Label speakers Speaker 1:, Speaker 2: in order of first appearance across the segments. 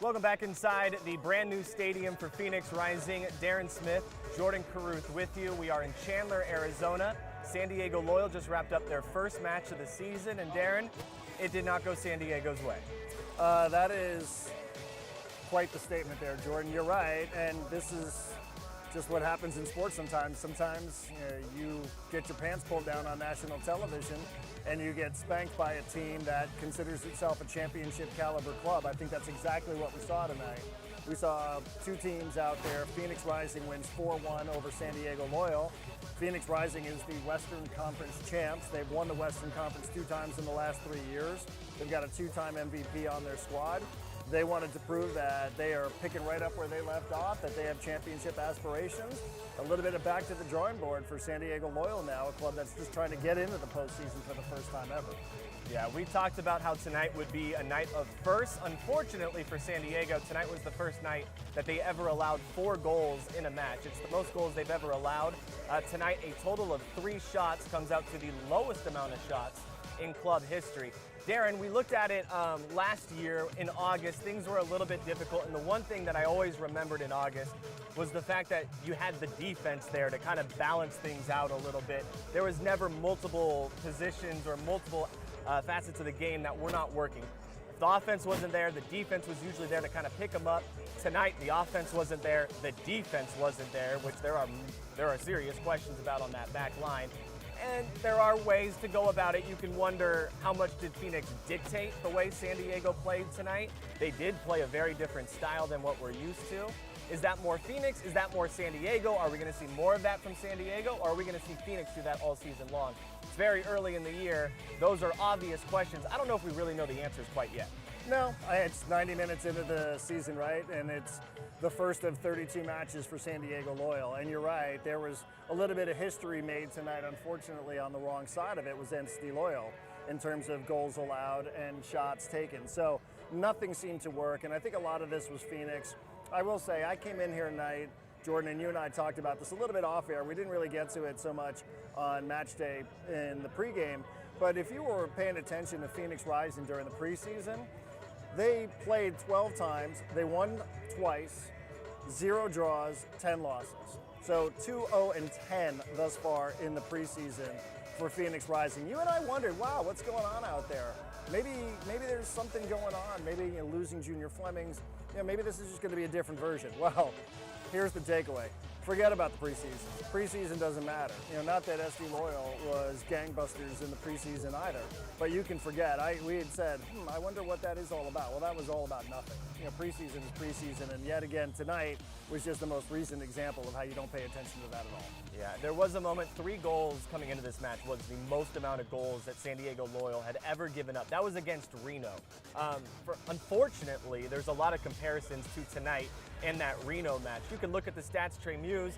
Speaker 1: Welcome back inside the brand new stadium for Phoenix Rising. Darren Smith, Jordan Carruth with you. We are in Chandler, Arizona. San Diego Loyal just wrapped up their first match of the season, and Darren, it did not go San Diego's way.
Speaker 2: That is quite the statement there, Jordan. You're right, and this is just what happens in sports sometimes. Sometimes you get your pants pulled down on national television and you get spanked by a team that considers itself a championship caliber club. I think that's exactly what we saw tonight. We saw two teams out there. Phoenix Rising wins 4-1 over San Diego Loyal. Phoenix Rising is the Western Conference champs. They've won the Western Conference 2 times in the last 3 years. They've got a 2-time MVP on their squad. They wanted to prove that they are picking right up where they left off, that they have championship aspirations. A little bit of back to the drawing board for San Diego Loyal now, a club that's just trying to get into the postseason for the first time ever.
Speaker 1: Yeah, we talked about how tonight would be a night of firsts. Unfortunately for San Diego, tonight was the first night that they ever allowed 4 goals in a match. It's the most goals they've ever allowed. Tonight, a total of 3 shots comes out to the lowest amount of shots in club history. Darren, we looked at it last year in August. Things were a little bit difficult, and the one thing that I always remembered in August was the fact that you had the defense there to kind of balance things out a little bit. There was never multiple positions or multiple facets of the game that were not working. If the offense wasn't there, the defense was usually there to kind of pick them up. Tonight, the offense wasn't there, the defense wasn't there, which there are serious questions about on that back line. And there are ways to go about it. You can wonder, how much did Phoenix dictate the way San Diego played tonight? They did play a very different style than what we're used to. Is that more Phoenix? Is that more San Diego? Are we going to see more of that from San Diego? Or are we going to see Phoenix do that all season long? It's very early in the year. Those are obvious questions. I don't know if we really know the answers quite yet.
Speaker 2: No, it's 90 minutes into the season, right? And it's the first of 32 matches for San Diego Loyal. And you're right, there was a little bit of history made tonight, unfortunately, on the wrong side of it was NC Loyal in terms of goals allowed and shots taken. So nothing seemed to work, and I think a lot of this was Phoenix. I will say, I came in here tonight, Jordan, and you and I talked about this a little bit off air. We didn't really get to it so much on Matchday in the pregame, but if you were paying attention to Phoenix Rising during the preseason, they played 12 times, they won twice, 0 draws, 10 losses. So 2-0-10 thus far in the preseason for Phoenix Rising. You and I wondered, wow, what's going on out there? Maybe there's something going on. Maybe losing Junior Flemings, maybe this is just going to be a different version. Well, here's the takeaway. Forget about the preseason. Preseason doesn't matter. Not that SD Loyal was gangbusters in the preseason either, but you can forget. We had said, I wonder what that is all about. Well, that was all about nothing. Preseason is preseason, and yet again tonight was just the most recent example of how you don't pay attention to that at all.
Speaker 1: Yeah, there was a moment, 3 goals coming into this match was the most amount of goals that San Diego Loyal had ever given up. That was against Reno. Unfortunately, there's a lot of comparisons to tonight and that Reno match. You can look at the stats. Trey Muse,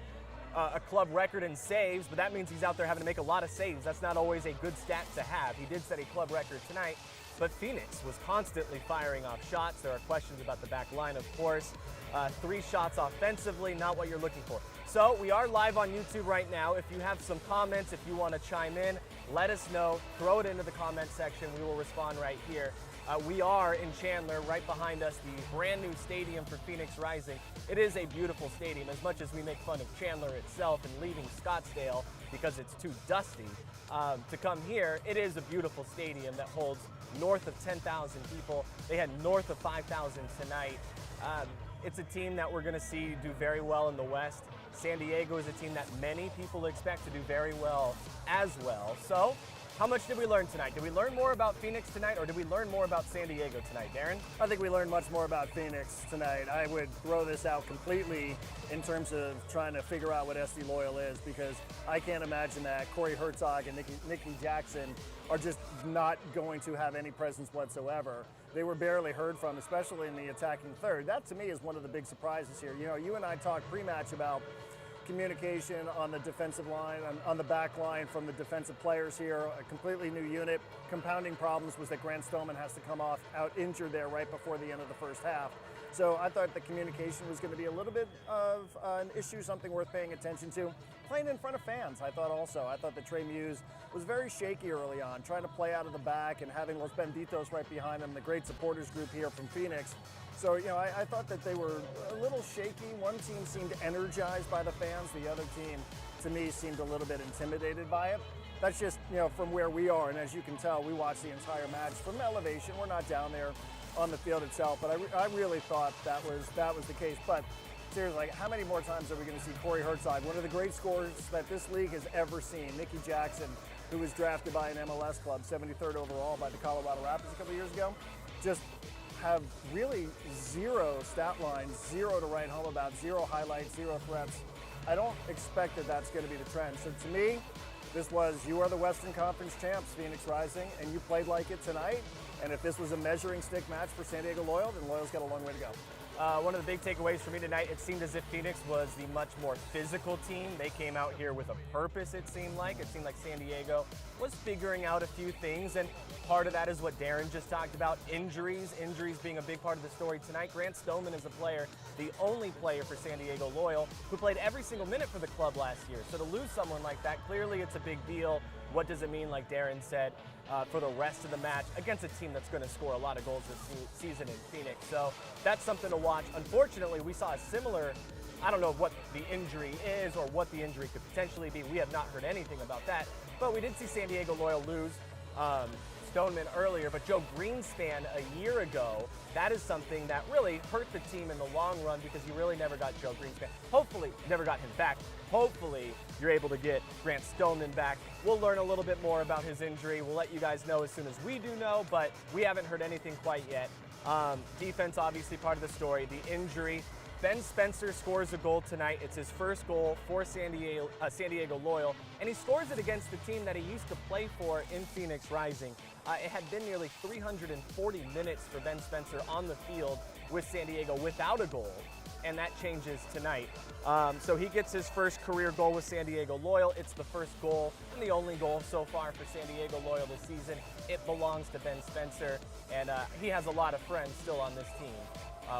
Speaker 1: a club record in saves, but that means he's out there having to make a lot of saves. That's not always a good stat to have. He did set a club record tonight, but Phoenix was constantly firing off shots. There are questions about the back line, of course. 3 shots offensively, not what you're looking for. So we are live on YouTube right now. If you have some comments, if you want to chime in, let us know. Throw it into the comment section. We will respond right here. We are in Chandler, right behind us, the brand new stadium for Phoenix Rising. It is a beautiful stadium. As much as we make fun of Chandler itself and leaving Scottsdale because it's too dusty to come here, it is a beautiful stadium that holds north of 10,000 people. They had north of 5,000 tonight. It's a team that we're going to see do very well in the West. San Diego is a team that many people expect to do very well as well. So, how much did we learn tonight? Did we learn more about Phoenix tonight, or did we learn more about San Diego tonight, Darren?
Speaker 2: I think we learned much more about Phoenix tonight. I would throw this out completely in terms of trying to figure out what SD Loyal is, because I can't imagine that Corey Herzog and Nikki Jackson are just not going to have any presence whatsoever. They were barely heard from, especially in the attacking third. That, to me, is one of the big surprises here. You and I talked pre-match about communication on the defensive line, on the back line from the defensive players here, a completely new unit. Compounding problems was that Grant Stoneman has to come out injured there right before the end of the first half. So I thought the communication was going to be a little bit of an issue, something worth paying attention to. playing in front of fans, I thought also. I thought that Trey Muse was very shaky early on, trying to play out of the back and having Los Benditos right behind him, the great supporters group here from Phoenix. So, I thought that they were a little shaky. One team seemed energized by the fans. The other team, to me, seemed a little bit intimidated by it. That's just, from where we are. And as you can tell, we watched the entire match from elevation. We're not down there on the field itself, but I really thought that was the case. But seriously, how many more times are we going to see Corey Herzog, one of the great scorers that this league has ever seen? Nicky Jackson, who was drafted by an MLS club, 73rd overall by the Colorado Rapids a couple years ago, just have really zero stat lines, zero to write home about, zero highlights, zero threats. I don't expect that that's going to be the trend. So to me, this was, you are the Western Conference champs, Phoenix Rising, and you played like it tonight. And if this was a measuring stick match for San Diego Loyal, then Loyal's got a long way to go.
Speaker 1: One of the big takeaways for me tonight, it seemed as if Phoenix was the much more physical team. They came out here with a purpose, it seemed like. It seemed like San Diego was figuring out a few things, and part of that is what Darren just talked about, injuries being a big part of the story tonight. Grant Stoneman is a player, the only player for San Diego Loyal, who played every single minute for the club last year. So to lose someone like that, clearly it's a big deal. What does it mean, like Darren said, for the rest of the match against a team that's going to score a lot of goals this season in Phoenix? So that's something to watch. Unfortunately, we saw a similar, I don't know what the injury is or what the injury could potentially be. We have not heard anything about that. But we did see San Diego Loyal lose Stoneman earlier, but Joe Greenspan a year ago, that is something that really hurt the team in the long run because you really never got Joe Greenspan. Hopefully, never got him back. Hopefully, you're able to get Grant Stoneman back. We'll learn a little bit more about his injury. We'll let you guys know as soon as we do know, but we haven't heard anything quite yet. Defense, obviously, part of the story. The injury. Ben Spencer scores a goal tonight. It's his first goal for San Diego Loyal, and he scores it against the team that he used to play for in Phoenix Rising. It had been nearly 340 minutes for Ben Spencer on the field with San Diego without a goal, and that changes tonight. So he gets his first career goal with San Diego Loyal. It's the first goal and the only goal so far for San Diego Loyal this season. It belongs to Ben Spencer, and he has a lot of friends still on this team.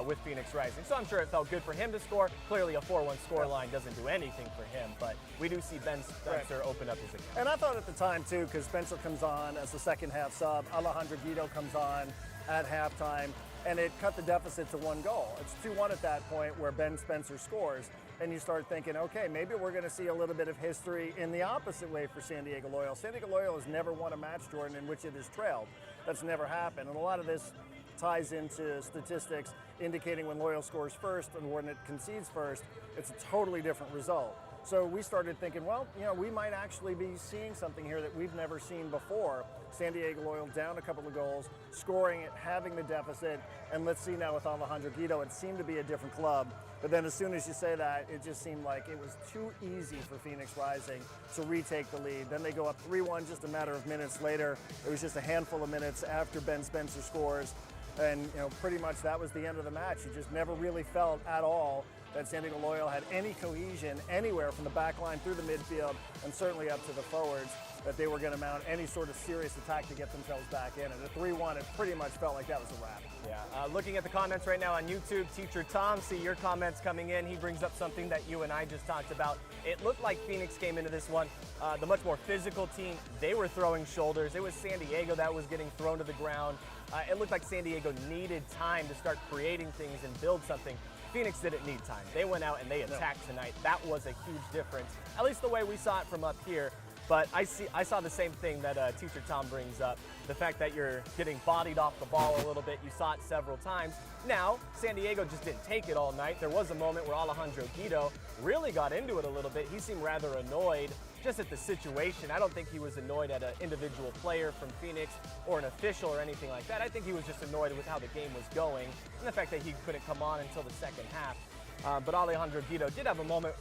Speaker 1: With Phoenix Rising. So I'm sure it felt good for him to score. Clearly a 4-1 scoreline doesn't do anything for him, but we do see Ben Spencer open up his account.
Speaker 2: And I thought at the time too, because Spencer comes on as the second half sub, Alejandro Guido comes on at halftime, and it cut the deficit to 1 goal. It's 2-1 at that point where Ben Spencer scores, and you start thinking, okay, maybe we're going to see a little bit of history in the opposite way for San Diego Loyal. San Diego Loyal has never won a match, Jordan, in which it has trailed. That's never happened, and a lot of this ties into statistics indicating when Loyal scores first and when it concedes first, it's a totally different result. So we started thinking, well, we might actually be seeing something here that we've never seen before. San Diego Loyal down a couple of goals, scoring it, having the deficit, and let's see now with Alejandro Guido, it seemed to be a different club. But then as soon as you say that, it just seemed like it was too easy for Phoenix Rising to retake the lead. Then they go up 3-1 just a matter of minutes later. It was just a handful of minutes after Ben Spencer scores. And pretty much that was the end of the match. You just never really felt at all that San Diego Loyal had any cohesion anywhere from the back line through the midfield and certainly up to the forwards, that they were going to mount any sort of serious attack to get themselves back in. And at 3-1, it pretty much felt like that was a wrap.
Speaker 1: Yeah, looking at the comments right now on YouTube, Teacher Tom, see your comments coming in. He brings up something that you and I just talked about. It looked like Phoenix came into this one, the much more physical team. They were throwing shoulders. It was San Diego that was getting thrown to the ground. It looked like San Diego needed time to start creating things and build something. Phoenix didn't need time. They went out and they attacked tonight. That was a huge difference, at least the way we saw it from up here. But I saw the same thing that Teacher Tom brings up, the fact that you're getting bodied off the ball a little bit. You saw it several times. Now, San Diego just didn't take it all night. There was a moment where Alejandro Guido really got into it a little bit. He seemed rather annoyed just at the situation. I don't think he was annoyed at an individual player from Phoenix or an official or anything like that. I think he was just annoyed with how the game was going and the fact that he couldn't come on until the second half. But Alejandro Guido did have a moment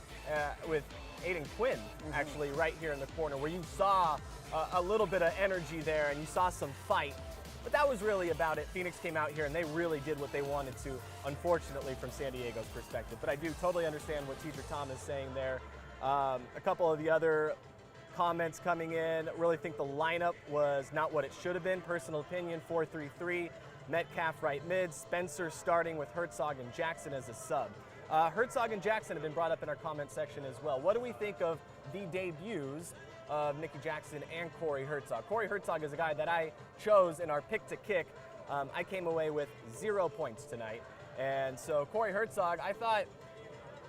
Speaker 1: with Aiden Quinn, actually, right here in the corner, where you saw a little bit of energy there and you saw some fight. But that was really about it. Phoenix came out here and they really did what they wanted to, unfortunately, from San Diego's perspective. But I do totally understand what Teacher Tom is saying there. A couple of the other comments coming in, really think the lineup was not what it should have been. Personal opinion, 4-3-3, Metcalf right mid, Spencer starting with Herzog and Jackson as a sub. Herzog and Jackson have been brought up in our comment section as well. What do we think of the debuts of Nikki Jackson and Corey Herzog. Corey Herzog is a guy that I chose in our pick to kick. I came away with 0 points tonight. And so Corey Herzog,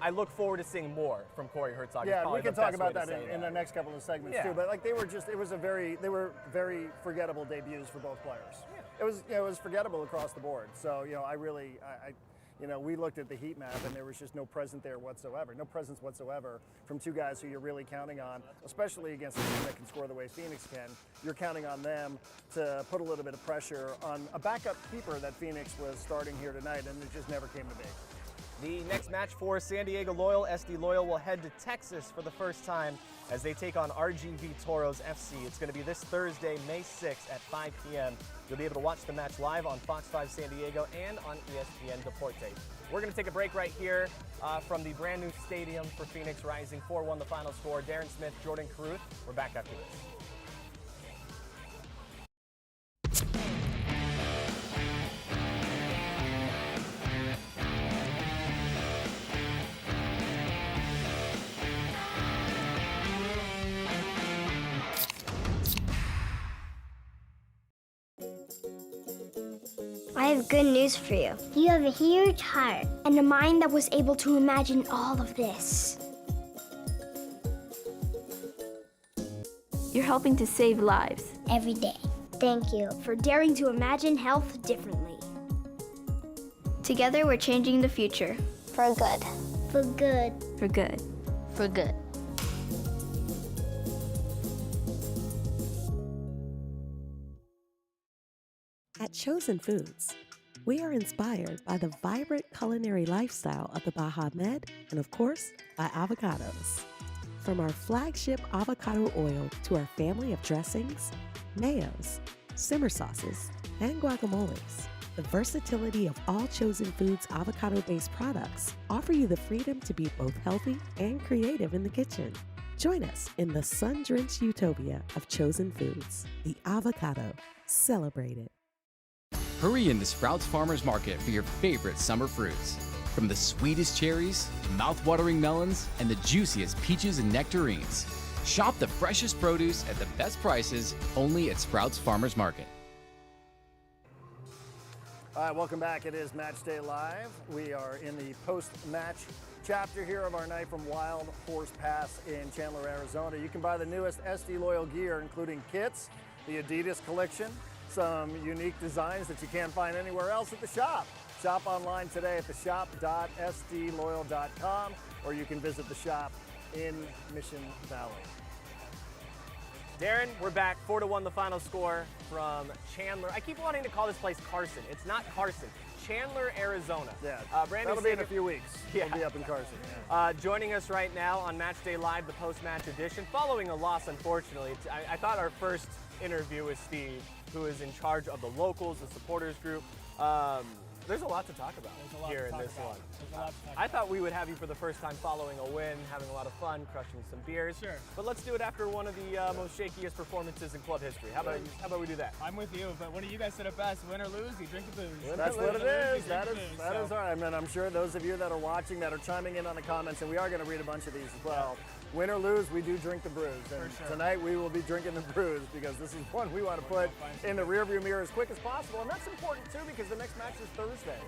Speaker 1: I look forward to seeing more from Corey Herzog.
Speaker 2: Yeah, we can talk about that in the next couple of segments too. But like they were very forgettable debuts for both players. Yeah. It was forgettable across the board. So we looked at the heat map and there was just no presence whatsoever from two guys who you're really counting on, especially against a team that can score the way Phoenix can. You're counting on them to put a little bit of pressure on a backup keeper that Phoenix was starting here tonight, and it just never came to be.
Speaker 1: The next match for San Diego Loyal, SD Loyal will head to Texas for the first time as they take on RGV Toros FC. It's going to be this Thursday, May 6th at 5 p.m. You'll be able to watch the match live on Fox 5 San Diego and on ESPN Deporte. We're going to take a break right here from the brand new stadium for Phoenix Rising. 4-1 the final score. Darren Smith, Jordan Carruth. We're back after this.
Speaker 3: I have good news for you. You have a huge heart and a mind that was able to imagine all of this.
Speaker 4: You're helping to save lives.
Speaker 3: Every day. Thank you for daring to imagine health differently.
Speaker 4: Together, we're changing the future.
Speaker 3: For good. For good.
Speaker 4: For good.
Speaker 3: For good.
Speaker 5: At Chosen Foods, we are inspired by the vibrant culinary lifestyle of the Baja Med and, of course, by avocados. From our flagship avocado oil to our family of dressings, mayos, simmer sauces, and guacamoles, the versatility of all Chosen Foods avocado-based products offer you the freedom to be both healthy and creative in the kitchen. Join us in the sun-drenched utopia of Chosen Foods, the avocado. Celebrate it.
Speaker 6: Hurry into Sprouts Farmers Market for your favorite summer fruits. From the sweetest cherries, mouth-watering melons, and the juiciest peaches and nectarines. Shop the freshest produce at the best prices only at Sprouts Farmers Market.
Speaker 2: All right, welcome back. It is Matchday Live. We are in the post-match chapter here of our night from Wild Horse Pass in Chandler, Arizona. You can buy the newest SD Loyal gear, including kits, the Adidas collection, some unique designs that you can't find anywhere else at the shop. Shop online today at theshop.sdloyal.com, or you can visit the shop in Mission Valley.
Speaker 1: Darren, we're back. 4-1 the final score from Chandler. I keep wanting to call this place Carson. It's not Carson. Chandler, Arizona.
Speaker 2: Yeah,
Speaker 1: Brandy
Speaker 2: that'll be in a few weeks.
Speaker 1: Yeah.
Speaker 2: We'll be up in Carson.
Speaker 1: Joining us right now on Matchday Live, the post-match edition, following a loss, unfortunately. I thought our first interview with Steve, who is in charge of the locals, the supporters group. There's a lot to talk about here in this one. I thought we would have you for the first time following a win, having a lot of fun, crushing some beers.
Speaker 7: Sure.
Speaker 1: But let's do it after one of the most shakiest performances in club history. How about we do that?
Speaker 7: I'm with you, but one of you guys said it best. Win or lose, you drink the booze.
Speaker 2: That's what it is. That is all right. I mean, I'm sure those of you that are watching that are chiming in on the comments, and we are going to read a bunch of these as well. Win or lose, we do drink the brews. And tonight we will be drinking the brews because this is one we want to put in the rearview mirror as quick as possible. And that's important too because the next match is Thursday.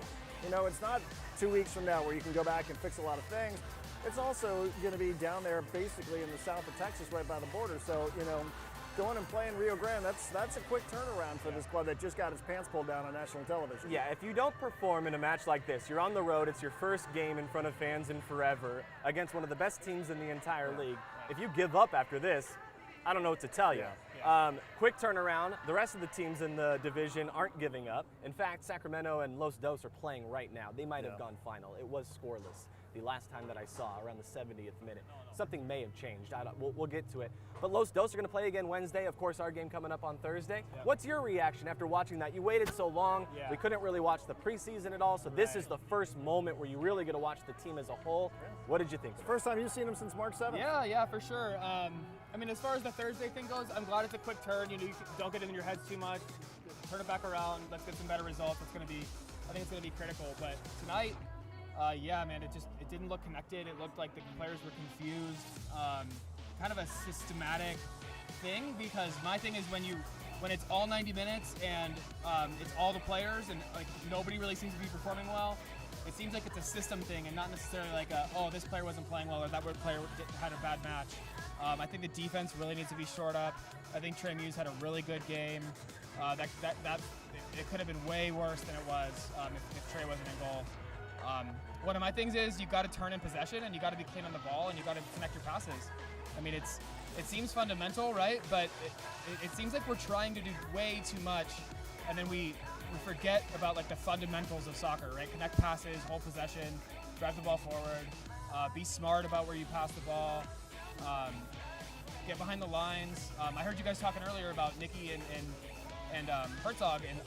Speaker 2: You know, it's not 2 weeks from now where you can go back and fix a lot of things. It's also going to be down there basically in the south of Texas right by the border. So, you know, going and playing Rio Grande, that's a quick turnaround for this club that just got its pants pulled down on national television.
Speaker 1: Yeah, if you don't perform in a match like this, you're on the road, it's your first game in front of fans in forever against one of the best teams in the entire league. If you give up after this, I don't know what to tell you. Quick turnaround. The rest of the teams in the division aren't giving up. In fact, Sacramento and Los Dos are playing right now. They might have gone final. It was scoreless the last time that I saw, around the 70th minute. Something may have changed. We'll get to it. But Los Dos are going to play again Wednesday. Of course, our game coming up on Thursday. Yeah. What's your reaction after watching that? You waited so long. Yeah. We couldn't really watch the preseason at all. So this is the first moment where you really get to watch the team as a whole. What did you think?
Speaker 2: First time you've seen them since March 7th?
Speaker 7: Yeah, for sure. I mean, as far as the Thursday thing goes, I'm glad it's a quick turn. You know, you don't get it in your heads too much. Turn it back around. Let's get some better results. I think it's going to be critical. But tonight, yeah, man, it didn't look connected. It looked like the players were confused. kind of a systematic thing, because my thing is when it's all 90 minutes and it's all the players and like nobody really seems to be performing well, it seems like it's a system thing and not necessarily like oh, this player wasn't playing well or that player had a bad match. I think the defense really needs to be shored up. I think Trey Muse had a really good game. It could have been way worse than it was if Trey wasn't in goal. One of my things is you got to turn in possession and you got to be clean on the ball and you got to connect your passes. I mean, it seems fundamental, right? But it seems like we're trying to do way too much, and then we forget about like the fundamentals of soccer, right? Connect passes, hold possession, drive the ball forward, be smart about where you pass the ball, get behind the lines. I heard you guys talking earlier about Nicky and Herzog, and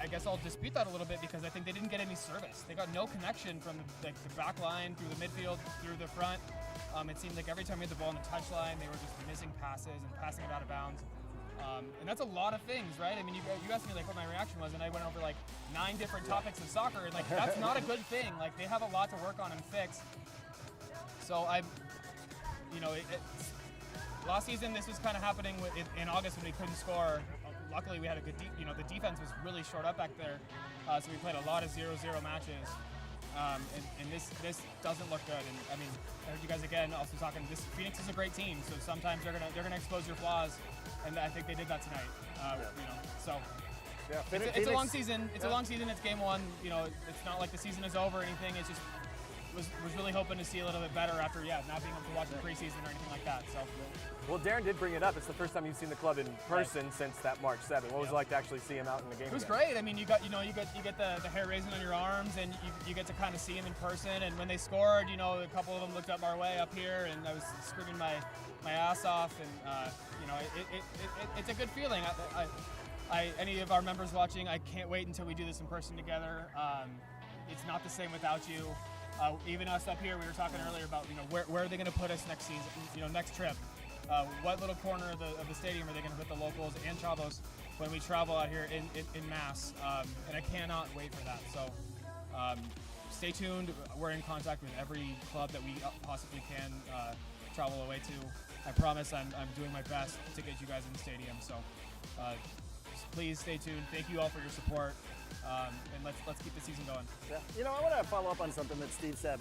Speaker 7: I guess I'll dispute that a little bit because I think they didn't get any service. They got no connection from the back line through the midfield, through the front. It seemed like every time we had the ball on the touchline, they were just missing passes and passing it out of bounds. And that's a lot of things, right? I mean, you asked me like what my reaction was, and I went over like 9 different topics of soccer, and like that's not a good thing. Like they have a lot to work on and fix. So last season this was kind of happening in August when we couldn't score. Luckily we had a good, the defense was really short up back there, so we played a lot of 0-0 matches. And this doesn't look good. And I mean, I heard you guys again also talking. Phoenix is a great team, so sometimes they're gonna expose your flaws, and I think they did that tonight. So
Speaker 2: Yeah,
Speaker 7: it's a long season. It's a long season. It's game 1. It's not like the season is over or anything. It's just was really hoping to see a little bit better after not being able to watch the preseason or anything like that. So.
Speaker 1: Well, Darren did bring it up. It's the first time you've seen the club in person since that March 7. What was it like to actually see him out in the game?
Speaker 7: It was
Speaker 1: again?
Speaker 7: great. I mean, you get the hair raising on your arms, and you get to kind of see him in person. And when they scored, a couple of them looked up our way up here, and I was screaming my ass off. And it's a good feeling. Any of our members watching, I can't wait until we do this in person together. It's not the same without you. Even us up here, we were talking earlier about where are they going to put us next season, next trip. What little corner of the stadium are they going to put the locals and Chavos when we travel out here in mass? And I cannot wait for that. So stay tuned. We're in contact with every club that we possibly can travel away to. I promise I'm doing my best to get you guys in the stadium. So please stay tuned. Thank you all for your support. And let's keep the season going.
Speaker 2: Yeah. I want to follow up on something that Steve said,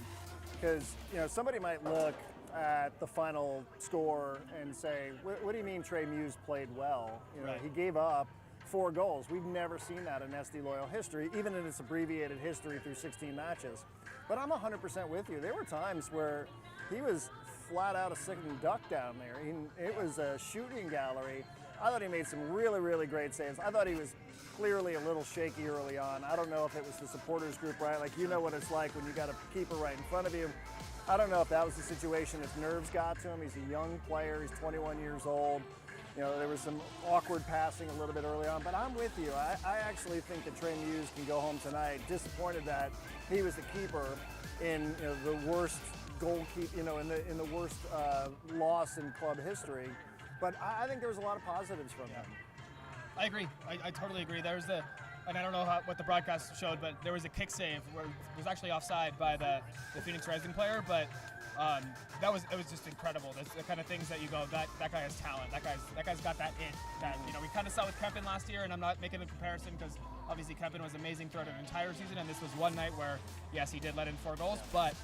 Speaker 2: because somebody might look at the final score and say, what do you mean Trey Muse played well?
Speaker 7: Right.
Speaker 2: He gave up 4 goals. We've never seen that in SD Loyal history, even in its abbreviated history through 16 matches. But I'm 100% with you. There were times where he was flat out a sitting duck down there. It was a shooting gallery. I thought he made some really, really great saves. I thought he was clearly a little shaky early on. I don't know if it was the supporters group, right? Like, what it's like when you got a keeper right in front of you. I don't know if that was the situation, if nerves got to him. He's a young player. He's 21 years old. There was some awkward passing a little bit early on, but I'm with you. I actually think that Trey Muse can go home tonight disappointed that he was the keeper in the worst goalkeeper, in the worst loss in club history. But I think there was a lot of positives from him.
Speaker 7: I agree. I totally agree. And I don't know what the broadcast showed, but there was a kick save where it was actually offside by the Phoenix Rising player, but it was just incredible. That's the kind of things that you go, that guy has talent. That guy's got that it. That we kind of saw with Kempin last year, and I'm not making a comparison because obviously Kempin was amazing throughout an entire season, and this was one night where yes, he did let in 4 goals, but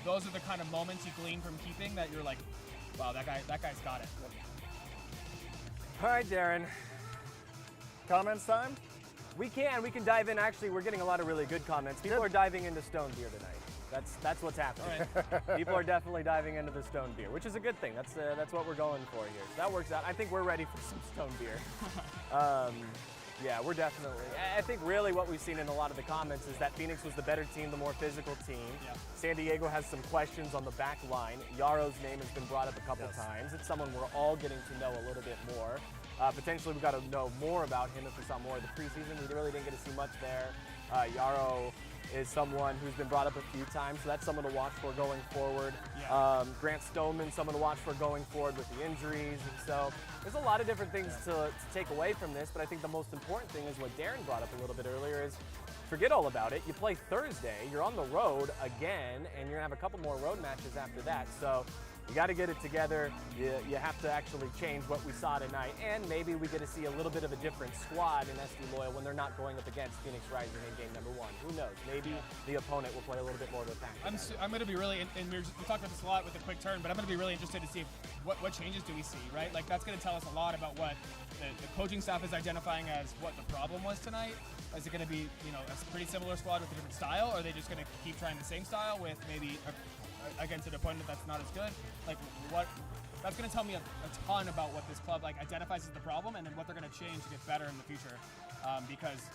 Speaker 7: those are the kind of moments you glean from keeping that you're like, wow, that guy's got it.
Speaker 1: All right, Darren.
Speaker 2: Comments time?
Speaker 1: We can dive in. Actually, we're getting a lot of really good comments. People are diving into Stone Beer tonight. That's what's happening.
Speaker 7: Right.
Speaker 1: People are definitely diving into the Stone Beer, which is a good thing. That's what we're going for here. So that works out. I think we're ready for some Stone Beer. Yeah, we're definitely. I think really what we've seen in a lot of the comments is that Phoenix was the better team, the more physical team.
Speaker 7: Yeah.
Speaker 1: San Diego has some questions on the back line. Yaro's name has been brought up a couple times. It's someone we're all getting to know a little bit more. Potentially we've got to know more about him if we saw more of the preseason. We really didn't get to see much there. Yaro is someone who's been brought up a few times, so that's someone to watch for going forward.
Speaker 7: Yeah.
Speaker 1: Grant Stoneman, someone to watch for going forward with the injuries. And so there's a lot of different things to take away from this, but I think the most important thing is what Darren brought up a little bit earlier is forget all about it. You play Thursday, you're on the road again, and you're going to have a couple more road matches after that. So, You got to get it together. You have to actually change what we saw tonight, and maybe we get to see a little bit of a different squad in SD Loyal when they're not going up against Phoenix Rising in game number 1. Who knows? Maybe the opponent will play a little bit more of a pack.
Speaker 7: I'm going to be really, and we talked about this a lot with the quick turn, but I'm going to be really interested to see what changes do we see, right? Like that's going to tell us a lot about what the coaching staff is identifying as what the problem was tonight. Is it going to be, a pretty similar squad with a different style, or are they just going to keep trying the same style with maybe against an opponent that's not as good? Like that's going to tell me a ton about what this club identifies as the problem, and then what they're going to change to get better in the future. Because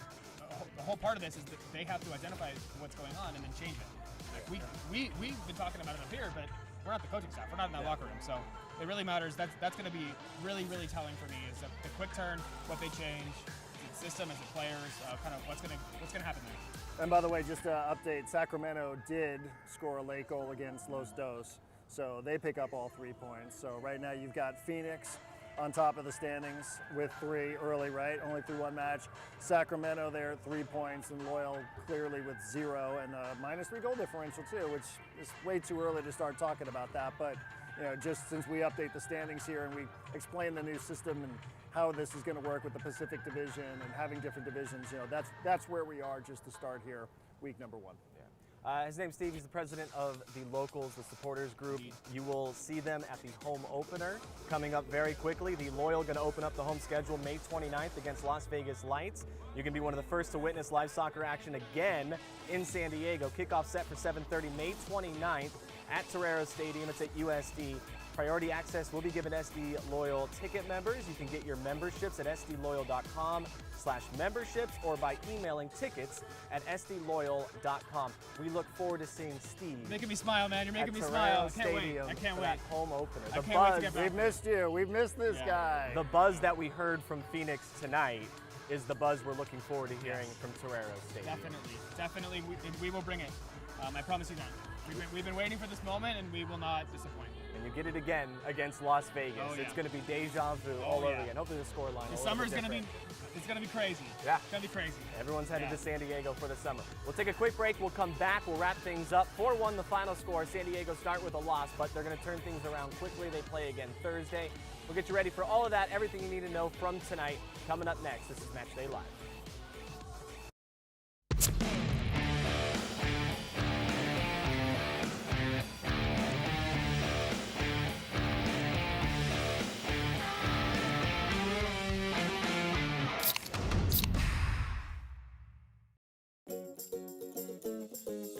Speaker 7: the whole part of this is that they have to identify what's going on and then change it. We've been talking about it up here, but we're not the coaching staff. We're not in that locker room, so it really matters. That's going to be really, really telling for me is the quick turn, what they change, the system as the players, kind of what's going to happen there.
Speaker 2: And by the way, just to update, Sacramento did score a late goal against Los Dos, so they pick up all 3 points. So right now you've got Phoenix on top of the standings with 3 early, right? Only through 1 match. Sacramento there at 3 points, and Loyal clearly with 0 and a -3 goal differential too, which is way too early to start talking about that. But just since we update the standings here and we explain the new system and how this is going to work with the Pacific Division and having different divisions, that's where we are just to start here, week number 1.
Speaker 1: His name's Steve. He's the president of the Locals, the supporters group. You will see them at the home opener coming up very quickly. The Loyal going to open up the home schedule May 29th against Las Vegas Lights. You can be one of the first to witness live soccer action again in San Diego. Kickoff set for 7:30 May 29th at Torero Stadium. It's at USD. Priority access will be given to SD Loyal ticket members. You can get your memberships at sdloyal.com/memberships or by emailing tickets at sdloyal.com. We look forward to seeing Steve.
Speaker 7: You're making me smile, man. You're making me
Speaker 1: Torero
Speaker 7: smile. I can't wait.
Speaker 1: Stadium
Speaker 7: I can't
Speaker 1: for
Speaker 7: wait.
Speaker 1: that home opener.
Speaker 7: I
Speaker 1: The
Speaker 7: can't wait to
Speaker 1: buzz,
Speaker 7: get back.
Speaker 2: We've missed you. We've missed this guy.
Speaker 1: the buzz that we heard from Phoenix tonight is the buzz we're looking forward to hearing from Torero Stadium.
Speaker 7: Definitely, we will bring it. I promise you that. We've been waiting for this moment, and we will not disappoint.
Speaker 1: And you get it again against Las Vegas.
Speaker 7: Oh, yeah.
Speaker 1: It's going to be deja vu all over again. Hopefully the scoreline.
Speaker 7: The summer's going to be crazy.
Speaker 1: Yeah.
Speaker 7: It's going to be crazy.
Speaker 1: Everyone's headed to San Diego for the summer. We'll take a quick break. We'll come back. We'll wrap things up. 4-1 the final score. San Diego start with a loss, but they're going to turn things around quickly. They play again Thursday. We'll get you ready for all of that, everything you need to know from tonight. Coming up next, this is Matchday Live.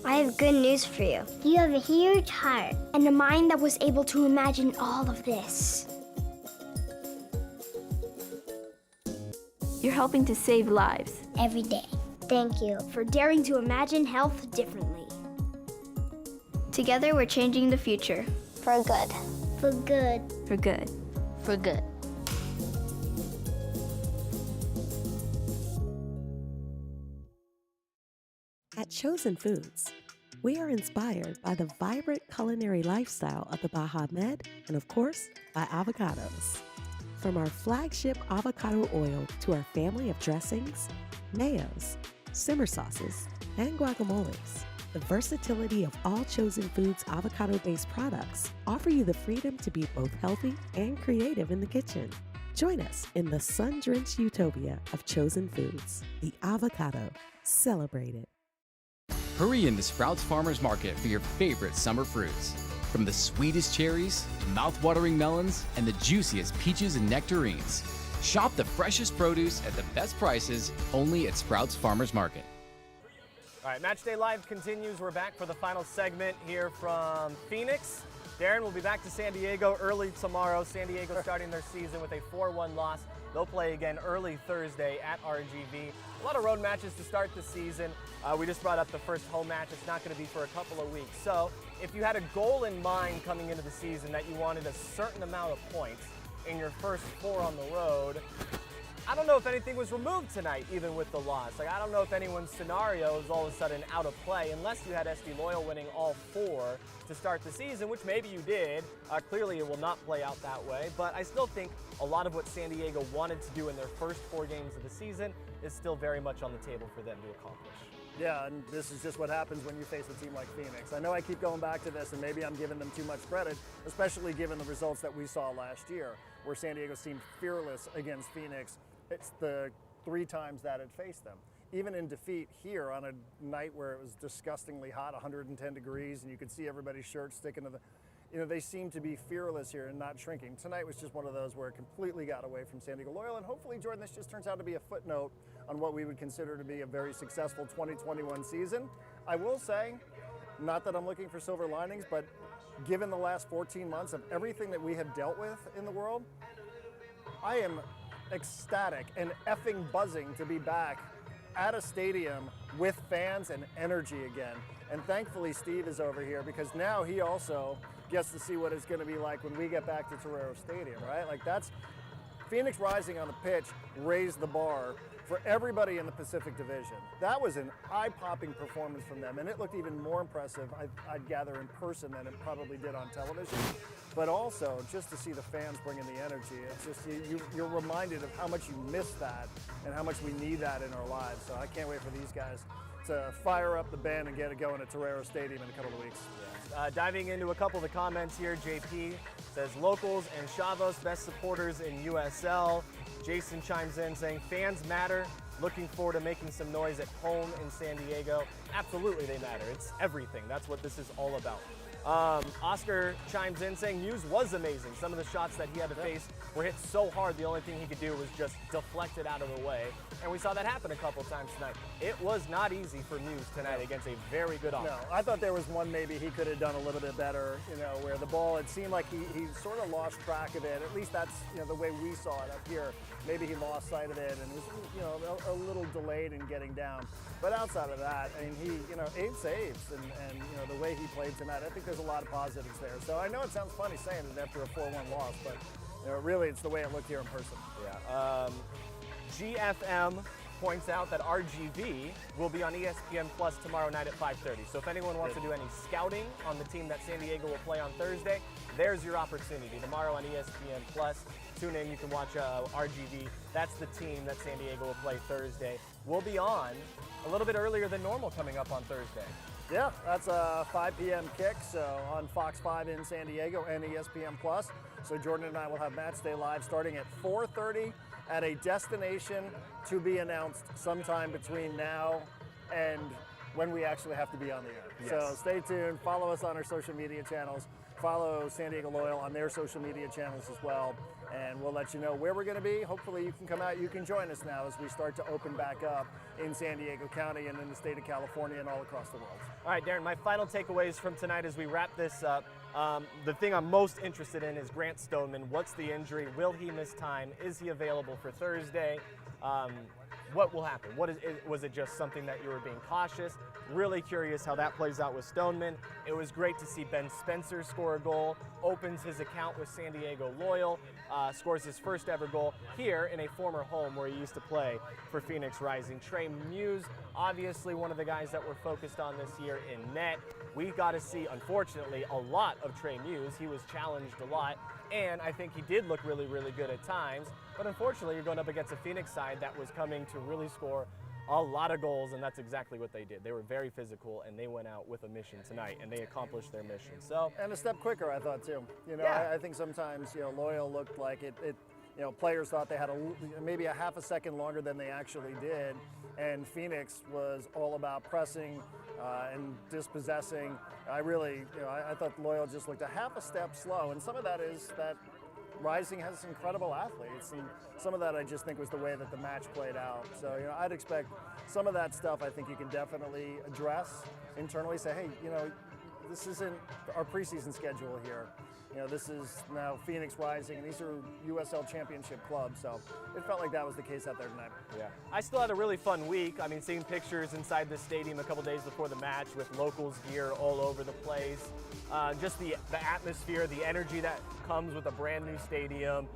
Speaker 3: I have good news for you. You have a huge heart and a mind that was able to imagine all of this.
Speaker 4: You're helping to save lives.
Speaker 3: Every day. Thank you for daring to imagine health differently.
Speaker 4: Together, we're changing the future.
Speaker 3: For good. For good.
Speaker 4: For good.
Speaker 8: For good.
Speaker 5: At Chosen Foods, we are inspired by the vibrant culinary lifestyle of the Baja Med and, of course, by avocados. From our flagship avocado oil to our family of dressings, mayos, simmer sauces, and guacamoles, the versatility of all Chosen Foods avocado-based products offer you the freedom to be both healthy and creative in the kitchen. Join us in the sun-drenched utopia of Chosen Foods, the avocado. Celebrate it.
Speaker 6: Hurry into Sprouts Farmers Market for your favorite summer fruits. From the sweetest cherries, mouth-watering melons, and the juiciest peaches and nectarines. Shop the freshest produce at the best prices only at Sprouts Farmers Market.
Speaker 1: All right, Matchday Live continues. We're back for the final segment here from Phoenix. Darren will be back to San Diego early tomorrow. San Diego starting their season with a 4-1 loss. They'll play again early Thursday at RGV. A lot of road matches to start the season. We just brought up the first home match. It's not going to be for a couple of weeks. So if you had a goal in mind coming into the season that you wanted a certain amount of points in your first 4 on the road, I don't know if anything was removed tonight, even with the loss. I don't know if anyone's scenario is all of a sudden out of play, unless you had SD Loyal winning all 4 to start the season, which maybe you did. Clearly it will not play out that way, but I still think a lot of what San Diego wanted to do in their first 4 games of the season is still very much on the table for them to accomplish.
Speaker 2: Yeah, and this is just what happens when you face a team like Phoenix. I know I keep going back to this, and maybe I'm giving them too much credit, especially given the results that we saw last year, where San Diego seemed fearless against Phoenix. It's the 3 times that it faced them. Even in defeat here on a night where it was disgustingly hot, 110 degrees, and you could see everybody's shirts sticking to the, they seem to be fearless here and not shrinking. Tonight was just one of those where it completely got away from San Diego Loyal, and hopefully, Jordan, this just turns out to be a footnote on what we would consider to be a very successful 2021 season. I will say, not that I'm looking for silver linings, but given the last 14 months of everything that we have dealt with in the world, I am ecstatic and effing buzzing to be back at a stadium with fans and energy again. And thankfully Steve is over here, because now he also gets to see what it's going to be like when we get back to Torero Stadium, right? Like, that's Phoenix Rising on the pitch raised the bar for everybody in the Pacific Division. That was an eye-popping performance from them, and it looked even more impressive, I'd gather, in person than it probably did on television. But also, just to see the fans bring in the energy, it's just, you're reminded of how much you miss that and how much we need that in our lives. So I can't wait for these guys to fire up the band and get it going at Torero Stadium in a couple of weeks.
Speaker 1: Diving into a couple of the comments here, JP says locals and Chavos best supporters in USL. Jason chimes in saying fans matter. Looking forward to making some noise at home in San Diego. Absolutely, they matter. It's everything. That's what this is all about. Oscar chimes in saying Muse was amazing. Some of the shots that he had to face were hit so hard, the only thing he could do was just deflect it out of the way. And we saw that happen a couple times tonight. It was not easy for Muse tonight against a very good offense.
Speaker 2: No, I thought there was one maybe he could have done a little bit better, where the ball, it seemed like he sort of lost track of it. At least that's, the way we saw it up here. Maybe he lost sight of it and was, a little delayed in getting down. But outside of that, I mean, he, 8 saves and the way he played tonight, I think there's a lot of positives there. So I know it sounds funny saying it after a 4-1 loss, but really it's the way it looked here in person.
Speaker 1: Yeah. GFM points out that RGV will be on ESPN Plus tomorrow night at 5:30. So if anyone wants to do any scouting on the team that San Diego will play on Thursday, there's your opportunity. Tomorrow on ESPN Plus, tune in, you can watch RGV. That's the team that San Diego will play Thursday. We'll be on a little bit earlier than normal coming up on Thursday.
Speaker 2: Yeah, that's a 5 p.m. kick, so on Fox 5 in San Diego and ESPN Plus. So Jordan and I will have Matchday Live starting at 4:30 at a destination to be announced sometime between now and when we actually have to be on the air.
Speaker 1: Yes.
Speaker 2: So stay tuned, follow us on our social media channels, follow San Diego Loyal on their social media channels as well, and we'll let you know where we're going to be. Hopefully you can come out, you can join us now as we start to open back up in San Diego County and in the state of California and all across the world.
Speaker 1: All right, Darren, my final takeaways from tonight as we wrap this up. The thing I'm most interested in is Grant Stoneman. What's the injury? Will he miss time? Is he available for Thursday? What will happen? Was it just something that you were being cautious? Really curious how that plays out with Stoneman. It was great to see Ben Spencer score a goal, opens his account with San Diego Loyal, scores his first ever goal here in a former home where he used to play for Phoenix Rising. Trey Muse, obviously one of the guys that we're focused on this year in net. We got to see, unfortunately, a lot of Trey Muse. He was challenged a lot, and I think he did look really, really good at times. But unfortunately, you're going up against a Phoenix side that was coming to really score a lot of goals, and that's exactly what they did. They were very physical, and they went out with a mission tonight, and they accomplished their mission. So,
Speaker 2: and a step quicker, I thought too.
Speaker 1: Yeah.
Speaker 2: I think sometimes Loyal looked like it. Players thought they had maybe a half a second longer than they actually did, and Phoenix was all about pressing and dispossessing. I thought Loyal just looked a half a step slow, and some of that is that Rising has incredible athletes, and some of that I just think was the way that the match played out. So, I'd expect some of that stuff I think you can definitely address internally, say, hey, this isn't our preseason schedule here. This is now Phoenix Rising, and these are USL Championship clubs, so it felt like that was the case out there tonight.
Speaker 1: Yeah. I still had a really fun week. I mean, seeing pictures inside the stadium a couple days before the match with locals gear all over the place. Just the atmosphere, the energy that comes with a brand new stadium.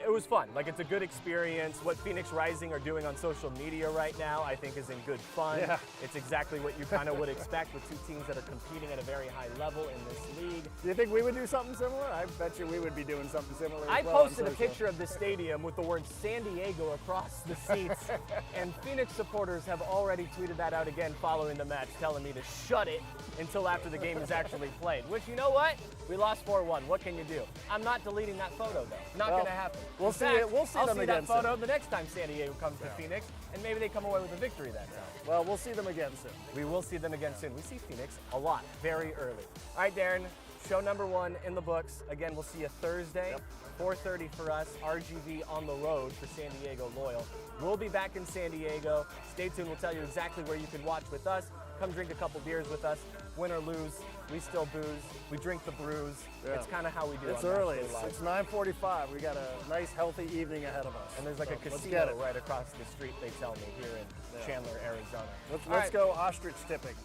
Speaker 1: It was fun. Like, it's a good experience. What Phoenix Rising are doing on social media right now, I think, is in good fun.
Speaker 2: Yeah.
Speaker 1: It's exactly what you kind of would expect with two teams that are competing at a very high level in this league.
Speaker 2: Do you think we would do something similar? I bet you we would be doing something similar.
Speaker 1: I
Speaker 2: as well on
Speaker 1: posted a
Speaker 2: social.
Speaker 1: picture of the stadium with the word San Diego across the seats, and Phoenix supporters have already tweeted that out again following the match, telling me to shut it until after the game is actually played. Which, you know what? We lost 4-1. What can you do? I'm not deleting that photo, though. Not
Speaker 2: Well,
Speaker 1: going to happen.
Speaker 2: we'll
Speaker 1: In
Speaker 2: see
Speaker 1: fact,
Speaker 2: it- we'll see
Speaker 1: I'll
Speaker 2: them
Speaker 1: see
Speaker 2: again
Speaker 1: that photo
Speaker 2: soon.
Speaker 1: the next time San Diego comes to Phoenix, and maybe they come away with a victory that time.
Speaker 2: Well, we'll see them again soon.
Speaker 1: We will see them again soon. We see Phoenix a lot, very early. All right, Darren, show number 1 in the books. Again, we'll see you Thursday, 4:30 for us, RGV on the road for San Diego Loyal. We'll be back in San Diego. Stay tuned. We'll tell you exactly where you can watch with us. Come drink a couple beers with us. Win or lose, we still booze. We drink the brews.
Speaker 2: Yeah.
Speaker 1: It's kind of how we do it.
Speaker 2: It's early. It's 9:45. We got a nice, healthy evening ahead of us.
Speaker 1: And there's like
Speaker 2: So
Speaker 1: a
Speaker 2: let's get
Speaker 1: casino
Speaker 2: it.
Speaker 1: right across the street, they tell me, here in Chandler, Arizona.
Speaker 2: Let's
Speaker 1: All right.
Speaker 2: go ostrich tipping.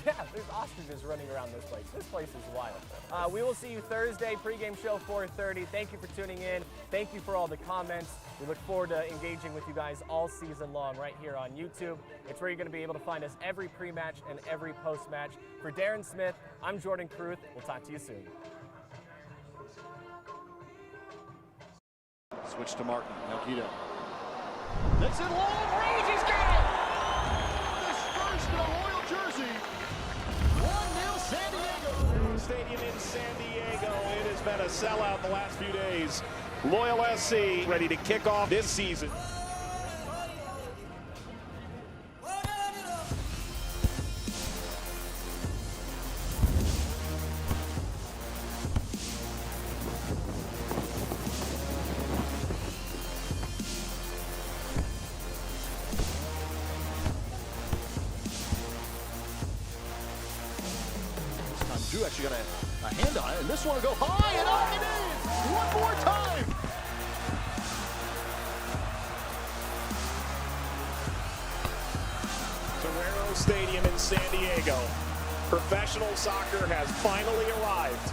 Speaker 1: Yeah, there's ostriches running around this place. This place is wild. We will see you Thursday, pregame show 4:30. Thank you for tuning in. Thank you for all the comments. We look forward to engaging with you guys all season long right here on YouTube. It's where you're going to be able to find us every pre-match and every post-match. For Darren Smith, I'm Jordan Carruth. We'll talk to you soon.
Speaker 8: Switch to Martin. Melquito.
Speaker 9: That's it long range. He's got it. This first in a Loyal jersey. 1-0 San Diego.
Speaker 10: Stadium in San Diego. It has been a sellout the last few days. Loyal SC ready to kick off this season.
Speaker 9: Drew actually got a hand on it, and this one will go high and up and in. One more time.
Speaker 10: Torero Stadium in San Diego. Professional soccer has finally arrived.